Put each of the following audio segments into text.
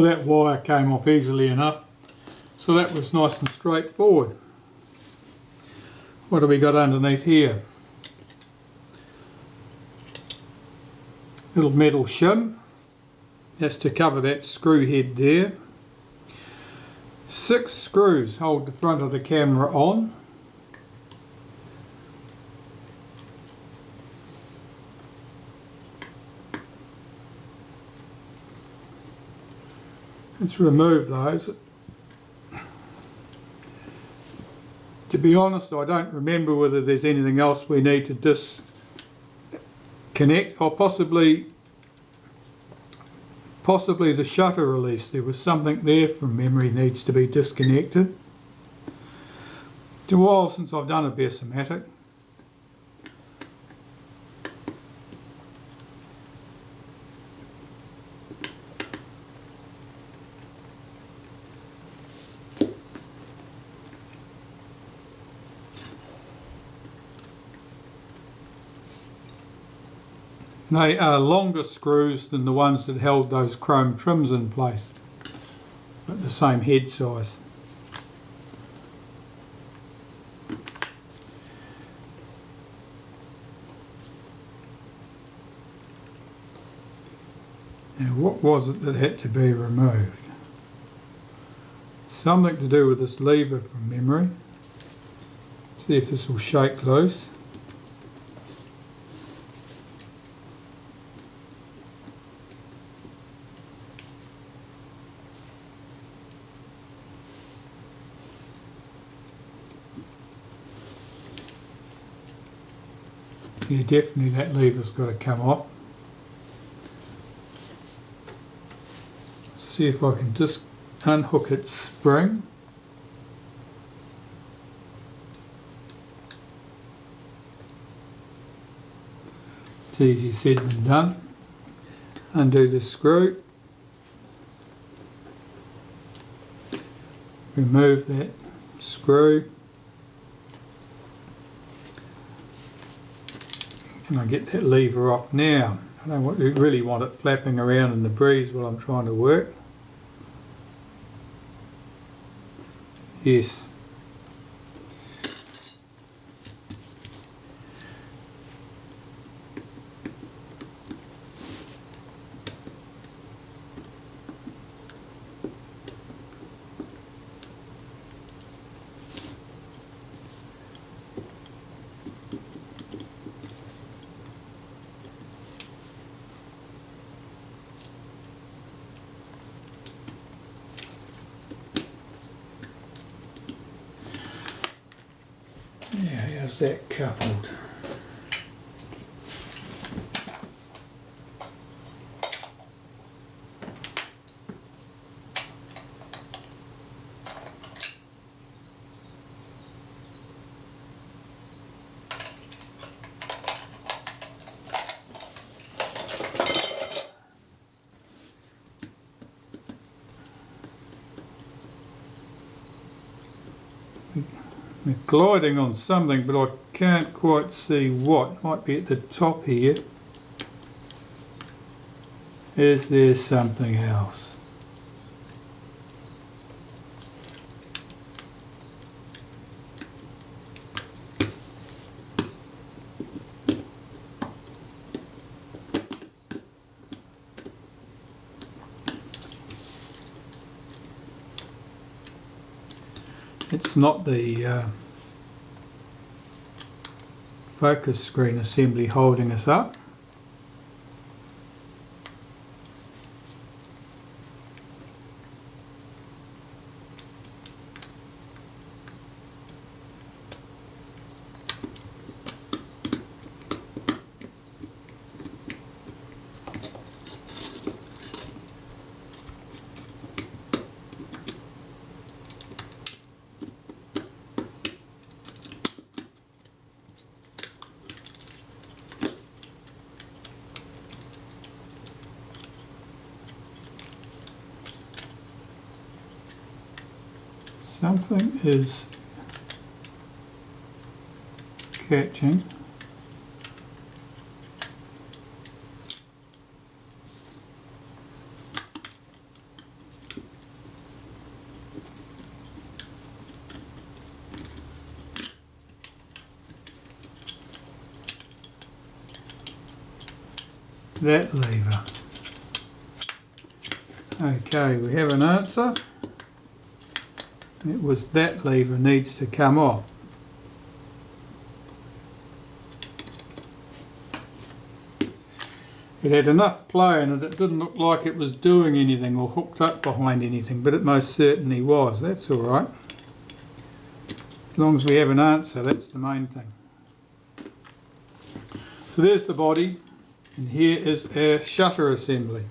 That wire came off easily enough, so that was nice and straightforward. What have we got underneath here? Little metal shim, that's to cover that screw head there. 6 screws hold the front of the camera on. Let's remove those. To be honest, I don't remember whether there's anything else we need to disconnect, or possibly the shutter release. There was something there from memory needs to be disconnected. It's a while since I've done a Bessamatic. They are longer screws than the ones that held those chrome trims in place, but the same head size. Now, what was it that had to be removed? Something to do with this lever from memory. See if this will shake loose. Yeah, definitely that lever's got to come off. See if I can just unhook its spring. It's easier said than done. Undo the screw. Remove that screw. And I get that lever off now. I don't really want it flapping around in the breeze while I'm trying to work. Yes. Yeah, how's that coupled? We're gliding on something, but I can't quite see what. Might be at the top here. Is there something else? It's not the focus screen assembly holding us up. Something is catching. that lever. Okay, we have an answer. It was that lever needs to come off. It had enough play in it, it didn't look like it was doing anything or hooked up behind anything, but it most certainly was. That's alright. As long as we have an answer, that's the main thing. So there's the body, and here is our shutter assembly.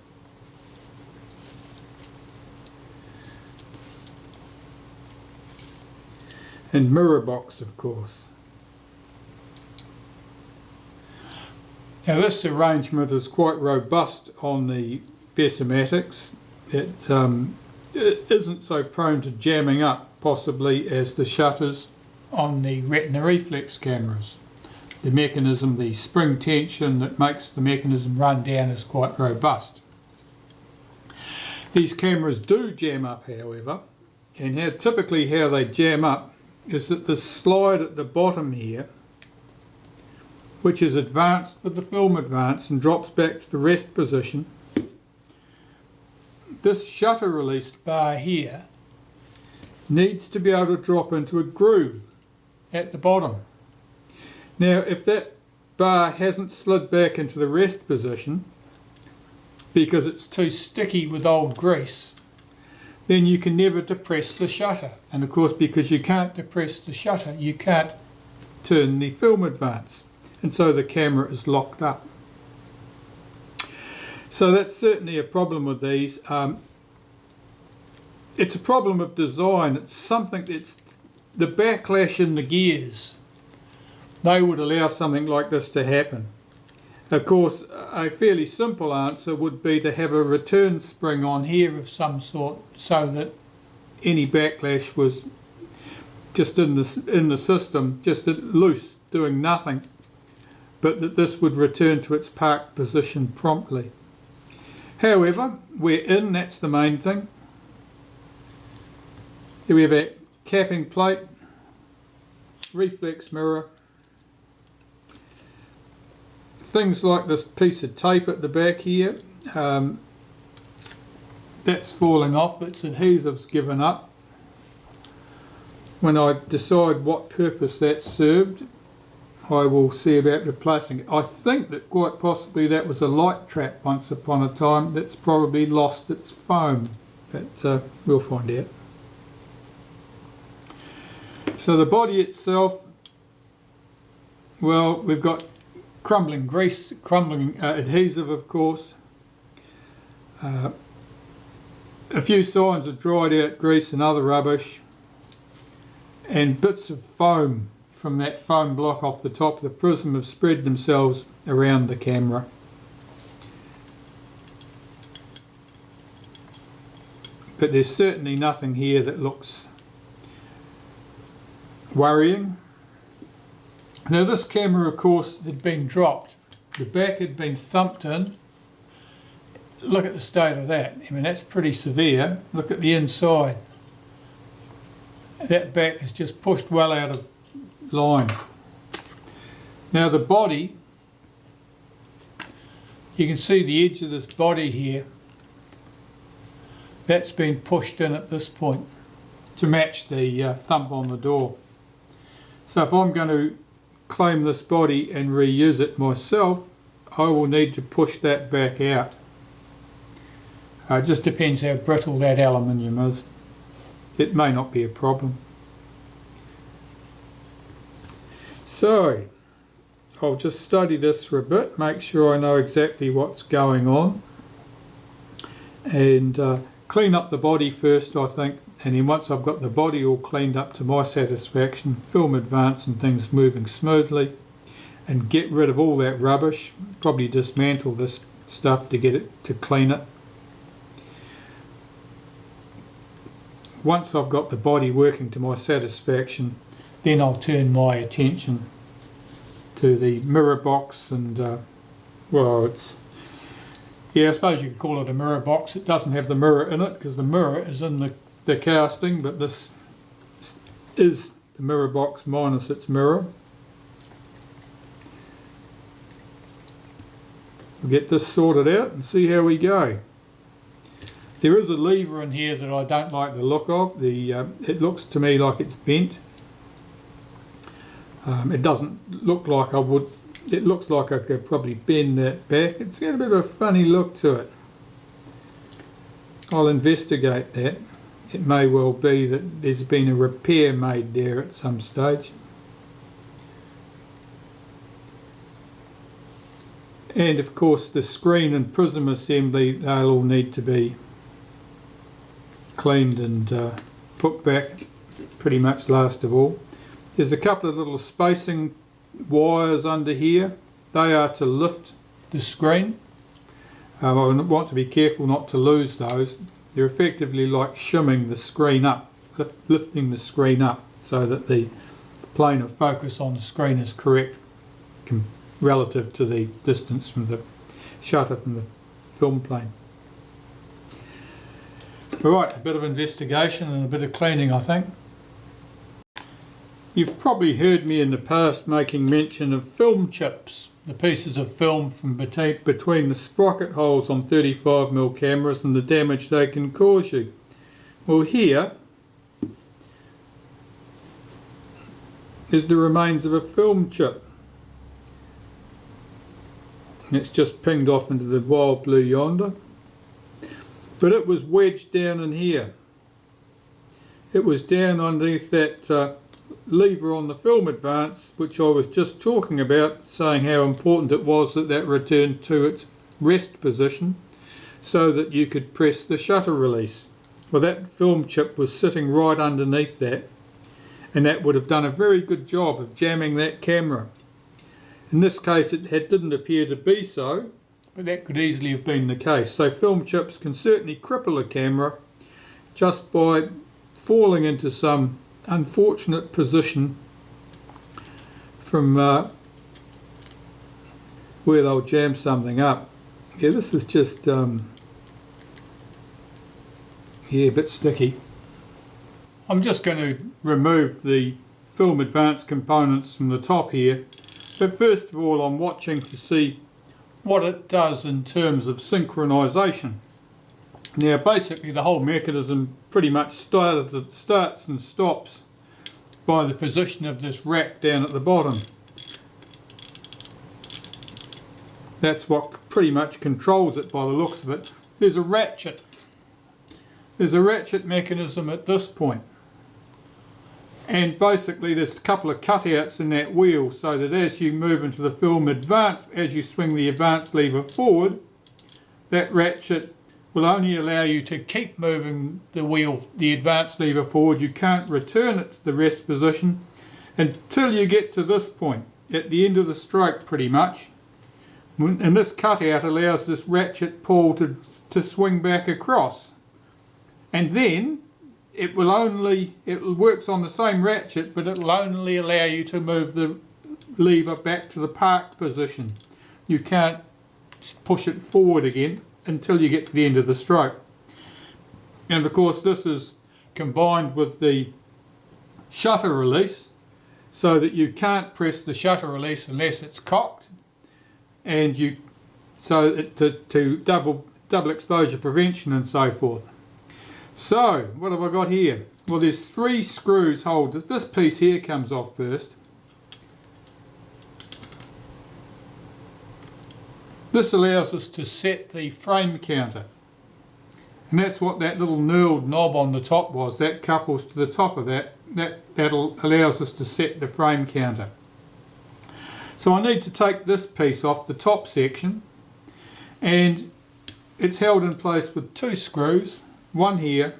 And mirror box, of course. Now this arrangement is quite robust on the Bessamatics. It isn't so prone to jamming up, possibly, as the shutters on the Retina reflex cameras. The mechanism, the spring tension that makes the mechanism run down, is quite robust. These cameras do jam up, however, and typically how they jam up is that the slide at the bottom here, which is advanced with the film advance and drops back to the rest position, this shutter release bar here needs to be able to drop into a groove at the bottom. Now if that bar hasn't slid back into the rest position because it's too sticky with old grease, then you can never depress the shutter. And of course, because you can't depress the shutter, you can't turn the film advance. And so the camera is locked up. So that's certainly a problem with these. It's a problem of design. It's something that's the backlash in the gears. They would allow something like this to happen. Of course, a fairly simple answer would be to have a return spring on here of some sort, so that any backlash was just in the system, just loose, doing nothing, but that this would return to its parked position promptly. However, we're in, that's the main thing. Here we have a capping plate, reflex mirror, things like this piece of tape at the back here, that's falling off, its adhesive's given up. When I decide what purpose that served, I will see about replacing it. I think that quite possibly that was a light trap once upon a time that's probably lost its foam, but we'll find out. So the body itself, well, we've got crumbling grease, crumbling adhesive, of course, a few signs of dried out grease and other rubbish, and bits of foam from that foam block off the top of the prism have spread themselves around the camera. But there's certainly nothing here that looks worrying. Now this camera, of course, had been dropped. The back had been thumped in. Look at the state of that. I mean, that's pretty severe. Look at the inside. That back is just pushed well out of line. Now the body, you can see the edge of this body here. That's been pushed in at this point to match the thump on the door. So if I'm going to claim this body and reuse it myself, I will need to push that back out. It just depends how brittle that aluminium is. It may not be a problem. So I'll just study this for a bit, make sure I know exactly what's going on, and clean up the body first, I think, and then once I've got the body all cleaned up to my satisfaction, film advance and things moving smoothly, and get rid of all that rubbish, probably dismantle this stuff to get it to clean it. Once I've got the body working to my satisfaction, then I'll turn my attention to the mirror box and, well, it's, yeah, I suppose you could call it a mirror box. It doesn't have the mirror in it because the mirror is in the casting, but this is the mirror box minus its mirror. We'll get this sorted out and see how we go. There is a lever in here that I don't like the look of. It looks to me like it's bent. It doesn't look like I would. It looks like I could probably bend that back. It's got a bit of a funny look to it. I'll investigate that. It may well be that there's been a repair made there at some stage. And of course the screen and prism assembly, they'll all need to be cleaned and put back pretty much last of all. There's a couple of little spacing wires under here. They are to lift the screen. I want to be careful not to lose those. They're effectively like shimming the screen up, lifting the screen up so that the plane of focus on the screen is correct relative to the distance from the shutter from the film plane. Right, a bit of investigation and a bit of cleaning, I think. You've probably heard me in the past making mention of film chips, the pieces of film from between the sprocket holes on 35mm cameras and the damage they can cause you. Well, here is the remains of a film chip. It's just pinged off into the wild blue yonder. But it was wedged down in here. It was down underneath that lever on the film advance, which I was just talking about, saying how important it was that that returned to its rest position so that you could press the shutter release. Well, that film chip was sitting right underneath that, and that would have done a very good job of jamming that camera. In this case it didn't appear to be so, but that could easily have been the case. So film chips can certainly cripple a camera just by falling into some unfortunate position from where they'll jam something up. Yeah, this is just a bit sticky. I'm just going to remove the film advance components from the top here, but first of all I'm watching to see what it does in terms of synchronization. Now basically the whole mechanism pretty much starts and stops by the position of this rack down at the bottom. That's what pretty much controls it by the looks of it. There's a ratchet. There's a ratchet mechanism at this point. And basically there's a couple of cutouts in that wheel so that as you move into the film advance, as you swing the advance lever forward, that ratchet will only allow you to keep moving the wheel, the advance lever forward. You can't return it to the rest position until you get to this point, at the end of the stroke pretty much. And this cutout allows this ratchet pull to swing back across. And then it works on the same ratchet, but it'll only allow you to move the lever back to the park position. You can't push it forward again until you get to the end of the stroke. And of course this is combined with the shutter release so that you can't press the shutter release unless it's cocked, and to double exposure prevention and so forth. So what have I got here? Well, there's 3 screws hold. This piece here comes off first. This allows us to set the frame counter, and that's what that little knurled knob on the top was. That couples to the top of that allows us to set the frame counter. So I need to take this piece off the top section, and it's held in place with 2 screws, one here,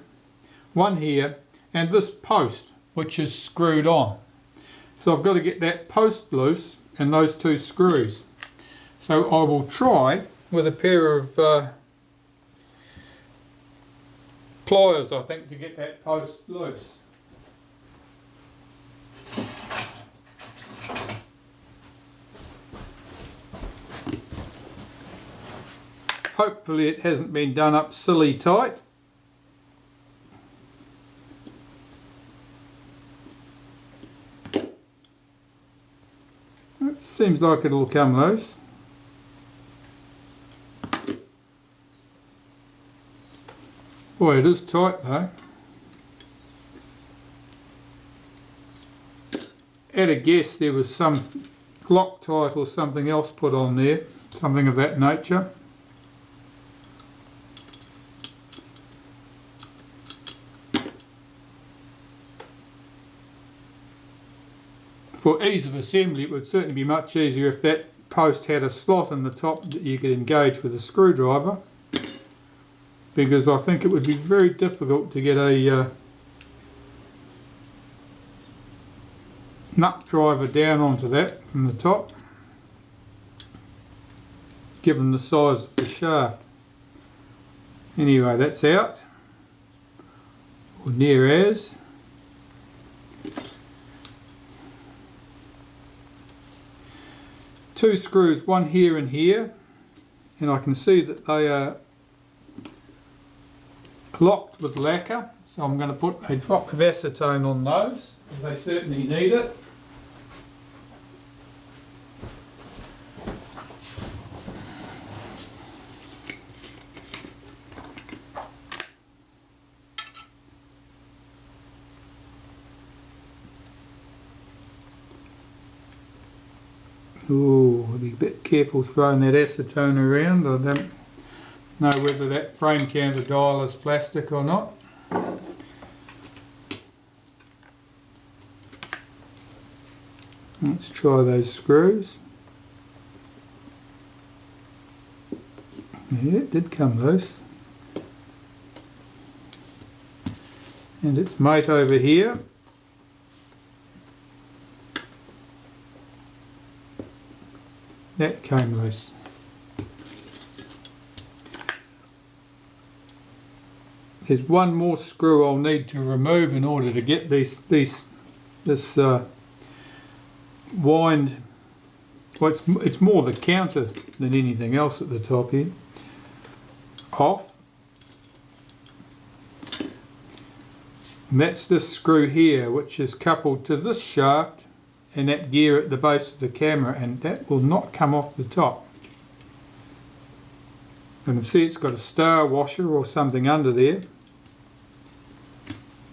and this post which is screwed on. So I've got to get that post loose and those 2 screws. So I will try with a pair of pliers, I think, to get that post loose. Hopefully it hasn't been done up silly tight. It seems like it'll come loose. Boy, it is tight though. At a guess there was some Loctite or something else put on there, something of that nature. For ease of assembly, it would certainly be much easier if that post had a slot in the top that you could engage with a screwdriver, because I think it would be very difficult to get a nut driver down onto that from the top, given the size of the shaft. Anyway, that's out, or near as. Two screws, one here and here, and I can see that they are locked with lacquer, so I'm going to put a drop of acetone on those, because they certainly need it. Ooh, I'll be a bit careful throwing that acetone around. I don't know whether that frame counter dial is plastic or not. Let's try those screws. Yeah, it did come loose. And its mate over here. That came loose. There's one more screw I'll need to remove in order to get this wind. Well, it's more the counter than anything else at the top here. Off. And that's this screw here, which is coupled to this shaft and that gear at the base of the camera, and that will not come off the top. You can see it's got a star washer or something under there.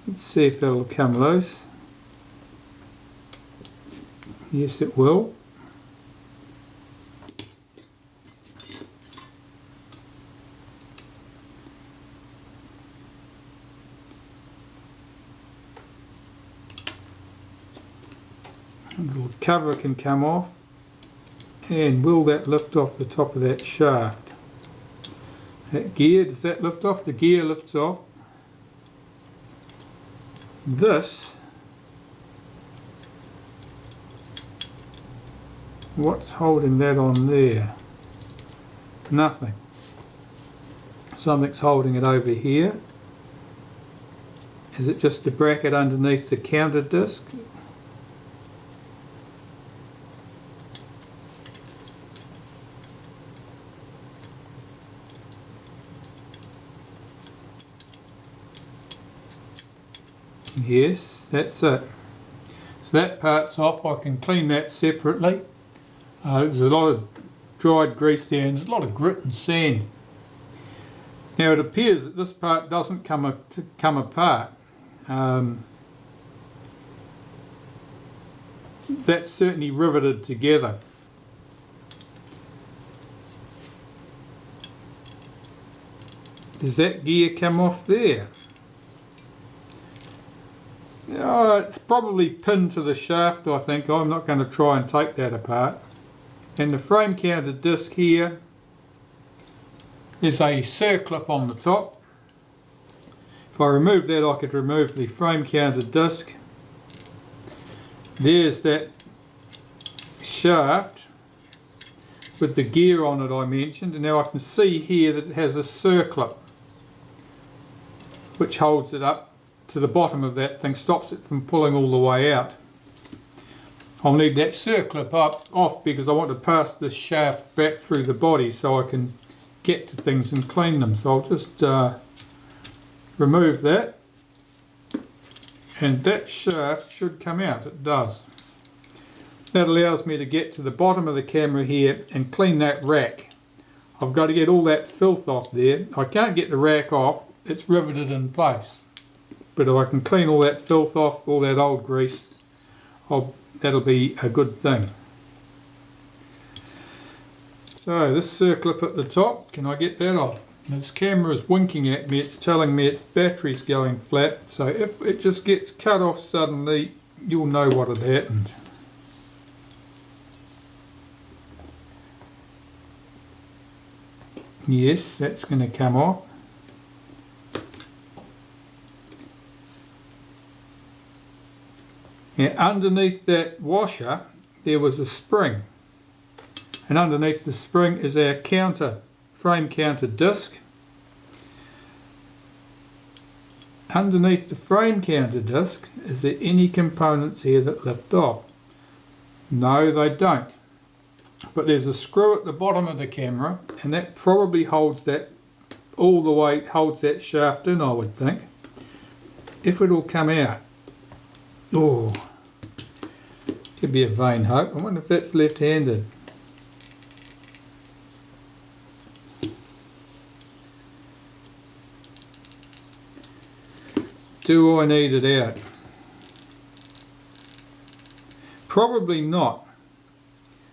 Let's see if it'll come loose. Yes, it will. A little cover can come off, and will that lift off the top of that shaft? That gear, does that lift off? The gear lifts off. This, what's holding that on there? Nothing. Something's holding it over here. Is it just the bracket underneath the counter disc? Yes, that's it. So that part's off. I can clean that separately. There's a lot of dried grease there, and there's a lot of grit and sand. Now it appears that this part doesn't come apart. That's certainly riveted together. Does that gear come off there? It's probably pinned to the shaft, I think. I'm not going to try and take that apart. And the frame counter disc here is a circlip on the top. If I remove that, I could remove the frame counter disc. There's that shaft with the gear on it I mentioned, and now I can see here that it has a circlip which holds it up to the bottom of that thing, stops it from pulling all the way out. I'll need that circlip off because I want to pass this shaft back through the body so I can get to things and clean them. So I'll just remove that, and that shaft should come out. It does. That allows me to get to the bottom of the camera here and clean that rack. I've got to get all that filth off there. I can't get the rack off it's riveted in place. But if I can clean all that filth off, all that old grease, that'll be a good thing. So this circlip at the top, can I get that off? This camera is winking at me, it's telling me its battery's going flat, so if it just gets cut off suddenly, you'll know what had happened. Yes, that's going to come off. Now underneath that washer there was a spring, and underneath the spring is our frame counter disc. Underneath the frame counter disc, is there any components here that lift off? No, they don't. But there's a screw at the bottom of the camera, and that probably holds that all the way, holds that shaft in, I would think. If it'll come out. Oh, could be a vain hope. I wonder if that's left-handed. Do I need it out? Probably not.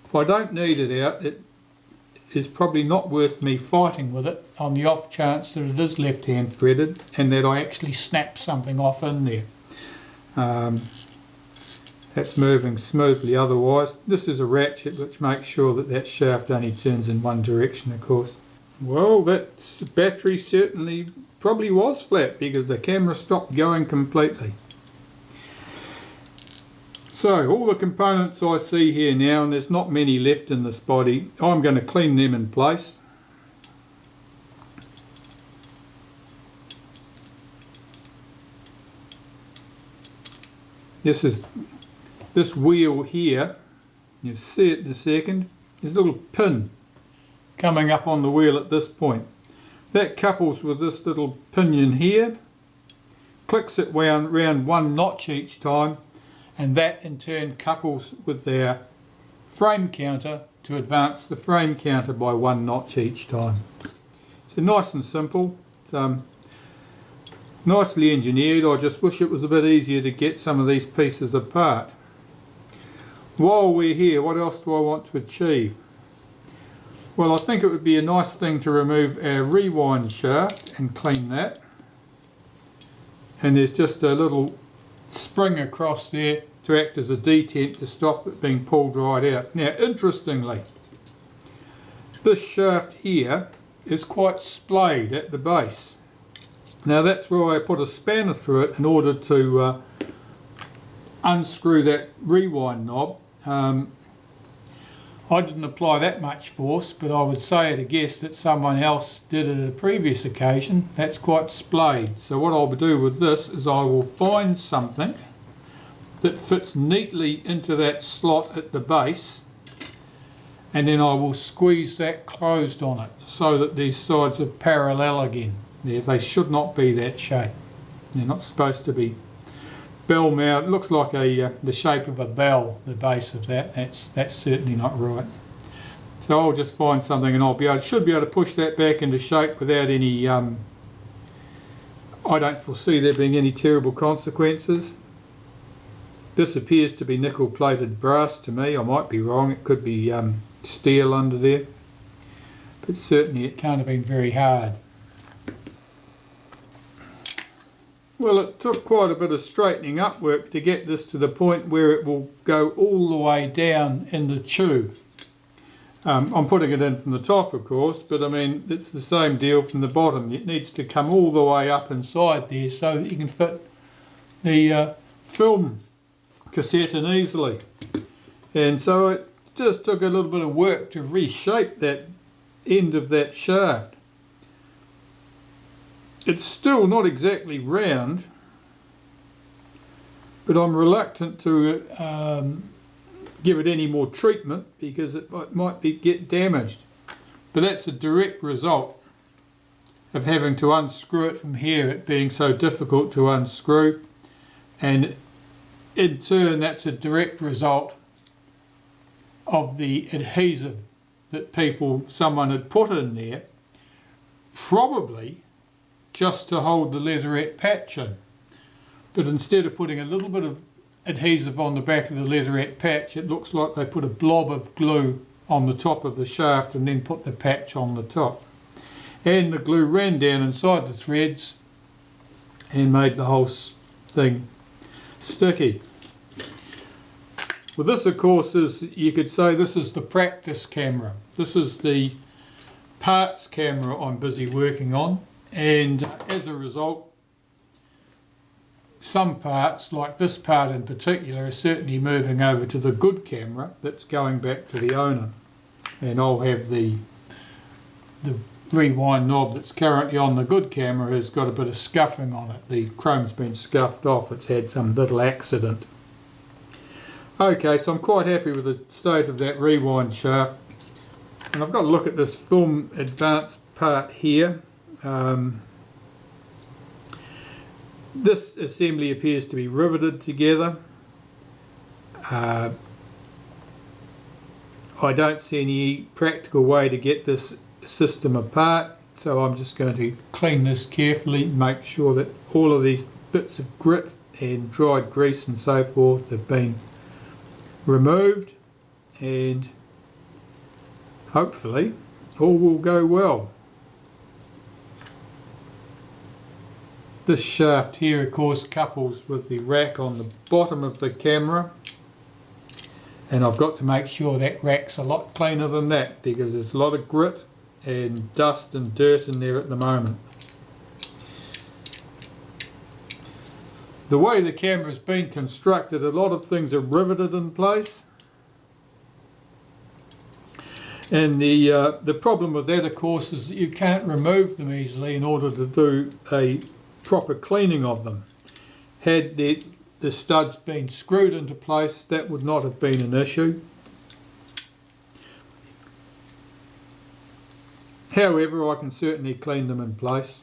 If I don't need it out, it is probably not worth me fighting with it on the off chance that it is left-hand threaded and that I actually snap something off in there. That's moving smoothly otherwise. This is a ratchet which makes sure that that shaft only turns in one direction, of course. Well, that battery certainly probably was flat because the camera stopped going completely. So all the components I see here now, and there's not many left in this body, I'm going to clean them in place. This wheel here, you'll see it in a second, there's a little pin coming up on the wheel at this point. That couples with this little pinion here, clicks it round one notch each time, and that in turn couples with their frame counter to advance the frame counter by one notch each time. So nice and simple, nicely engineered. I just wish it was a bit easier to get some of these pieces apart. While we're here, what else do I want to achieve? Well, I think it would be a nice thing to remove our rewind shaft and clean that. And there's just a little spring across there to act as a detent to stop it being pulled right out. Now, interestingly, this shaft here is quite splayed at the base. Now that's where I put a spanner through it in order to unscrew that rewind knob. I didn't apply that much force, but I would say at a guess that someone else did it at a previous occasion. That's quite splayed. So what I'll do with this is I will find something that fits neatly into that slot at the base, and then I will squeeze that closed on it so that these sides are parallel again. They should not be that shape. They're not supposed to be bell mount. It looks like the shape of a bell, the base of that. That's certainly not right. So I'll just find something and should be able to push that back into shape without any I don't foresee there being any terrible consequences. This appears to be nickel plated brass to me. I might be wrong, it could be steel under there, but certainly it can't have been very hard. Well, it took quite a bit of straightening up work to get this to the point where it will go all the way down in the tube. I'm putting it in from the top, of course, but I mean it's the same deal from the bottom. It needs to come all the way up inside there so that you can fit the film cassette in easily. And so it just took a little bit of work to reshape that end of that shaft. It's still not exactly round, but I'm reluctant to give it any more treatment because it might get damaged. But that's a direct result of having to unscrew it from here, it being so difficult to unscrew, and in turn that's a direct result of the adhesive that someone had put in there, probably just to hold the leatherette patch in. But instead of putting a little bit of adhesive on the back of the leatherette patch, it looks like they put a blob of glue on the top of the shaft and then put the patch on the top. And the glue ran down inside the threads and made the whole thing sticky. Well, this of course is, you could say this is the practice camera. This is the parts camera I'm busy working on, and as a result some parts, like this part in particular, are certainly moving over to the good camera that's going back to the owner. And I'll have the rewind knob that's currently on the good camera has got a bit of scuffing on it. The chrome's been scuffed off, it's had some little accident. Okay, so I'm quite happy with the state of that rewind shaft. And I've got to look at this film advanced part here. This assembly appears to be riveted together. I don't see any practical way to get this system apart, so I'm just going to clean this carefully, make sure that all of these bits of grit and dried grease and so forth have been removed, and hopefully all will go well. This shaft here of course couples with the rack on the bottom of the camera, and I've got to make sure that rack's a lot cleaner than that because there's a lot of grit and dust and dirt in there at the moment. The way the camera's been constructed, a lot of things are riveted in place, and the problem with that of course is that you can't remove them easily in order to do a proper cleaning of them. Had the studs been screwed into place, that would not have been an issue. However, I can certainly clean them in place.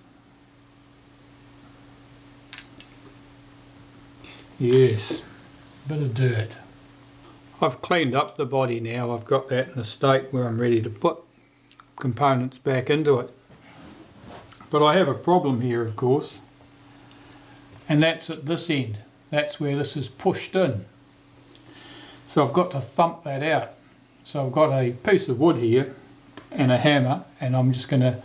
Yes, bit of dirt. I've cleaned up the body now. I've got that in a state where I'm ready to put components back into it. But I have a problem here of course, and that's at this end. That's where this is pushed in. So I've got to thump that out. So I've got a piece of wood here and a hammer, and I'm just going to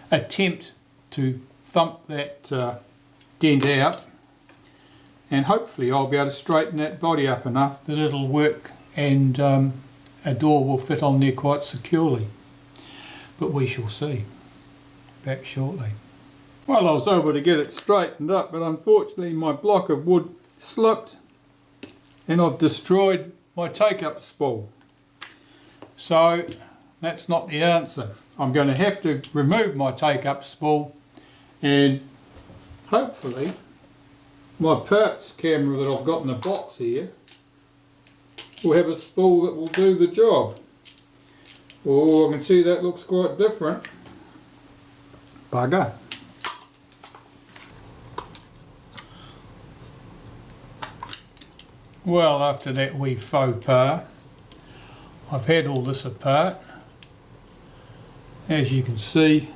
attempt to thump that dent out, and hopefully I'll be able to straighten that body up enough that it'll work and a door will fit on there quite securely. But we shall see. Back shortly. Well, I was able to get it straightened up, but unfortunately my block of wood slipped and I've destroyed my take-up spool. So that's not the answer. I'm going to have to remove my take-up spool, and hopefully my parts camera that I've got in the box here will have a spool that will do the job. Oh, I can see that looks quite different. Bugger. Well, after that wee faux pas, I've had all this apart. As you can see,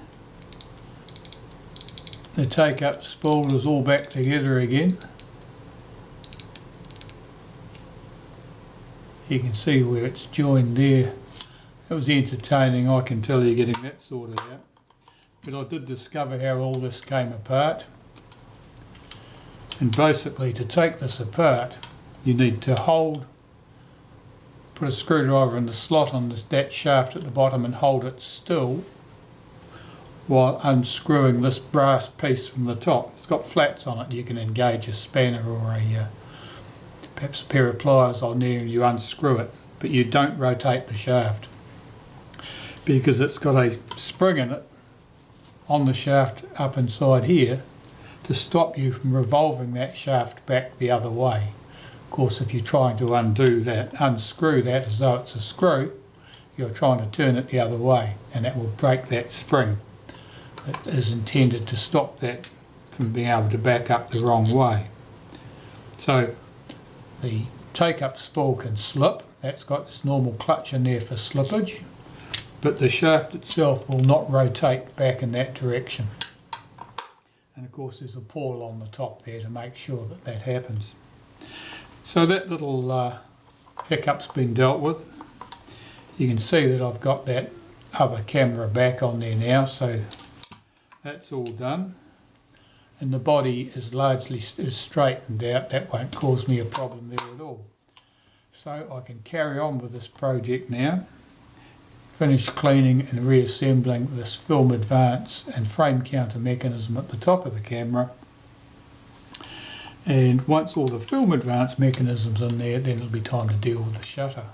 the take-up spool is all back together again. You can see where it's joined there. It was entertaining, I can tell you, getting that sorted out. But I did discover how all this came apart. And basically, to take this apart, you need to put a screwdriver in the slot on that shaft at the bottom and hold it still while unscrewing this brass piece from the top. It's got flats on it. You can engage a spanner or perhaps a pair of pliers on there and you unscrew it, but you don't rotate the shaft because it's got a spring in it on the shaft up inside here to stop you from revolving that shaft back the other way. Of course, if you're trying to unscrew that as though it's a screw, you're trying to turn it the other way, and that will break that spring that is intended to stop that from being able to back up the wrong way. So the take-up spool can slip. That's got this normal clutch in there for slippage, but the shaft itself will not rotate back in that direction. And of course there's a pawl on the top there to make sure that that happens. So that little hiccup's been dealt with. You can see that I've got that other camera back on there now, so that's all done. And the body is largely straightened out. That won't cause me a problem there at all. So I can carry on with this project now. Finish cleaning and reassembling this film advance and frame counter mechanism at the top of the camera. And once all the film advance mechanisms in there, then it'll be time to deal with the shutter.